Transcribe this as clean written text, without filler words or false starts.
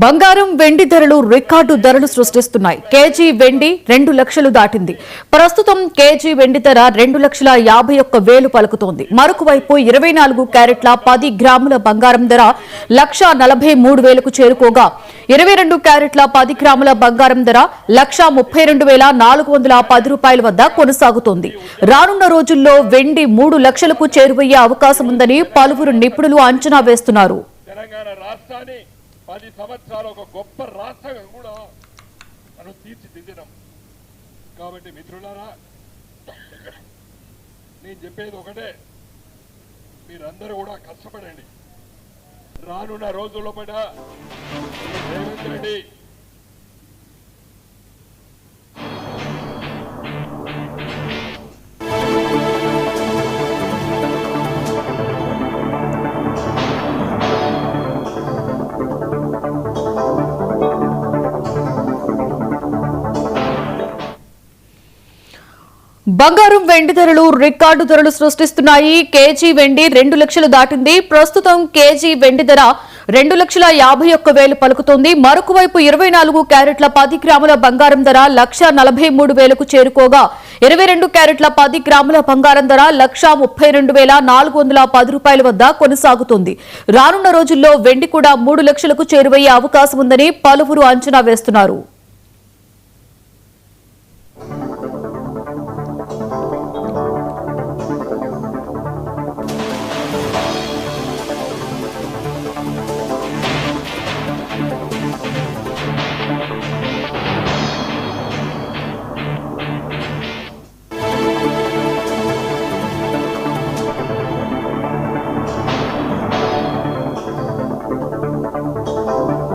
బంగారం వెండి ధరలు రికార్డు ధరలు సృష్టిస్తున్నాయి. కేజీ వెండి 2 లక్షలు దాటింది. ప్రస్తుతం కేజీ వెండి ధర 2,51,000 పలుకుతోంది. మరొక వైపు 24 క్యారెట్ల 10 గ్రాముల బంగారం ధర 1,43,000కు చేరుకోగా 22 క్యారెట్ల 10 గ్రాముల బంగారం ధర 1,32,410 రూపాయల వద్ద కొనసాగుతోంది. రానున్న రోజుల్లో వెండి 3 లక్షలకు చేరువయ్యే అవకాశం ఉందని పలువురు నిపుణులు అంచనా వేస్తున్నారు. 10 సంవత్సరాలు ఒక గొప్ప రాష్ట్రంగా కూడా మనం తీర్చిదిద్దినాం. కాబట్టి మిత్రులారా, నేను చెప్పేది ఒకటే, మీరందరూ కూడా కష్టపడండి. రానున్న రోజుల్లో పడ రేవంత్ రెడ్డి బంగారం వెండి ధరలు రికార్డు ధరలు సృష్టిస్తున్నాయి. కేజీ వెండి 2 లక్షలు దాటింది. ప్రస్తుతం కేజీ వెండి ధర 2,51,000 పలుకుతోంది. మరొక వైపు 24 క్యారెట్ల 10 గ్రాముల బంగారం ధర 1,43,000కు చేరుకోగా 22 క్యారెట్ల 10 గ్రాముల బంగారం ధర 1,32,410 రూపాయల వద్ద కొనసాగుతుంది. రానున్న రోజుల్లో వెండి కూడా 3 లక్షలకు చేరువయ్యే అవకాశం ఉందని పలువురు అంచనా వేస్తున్నారు.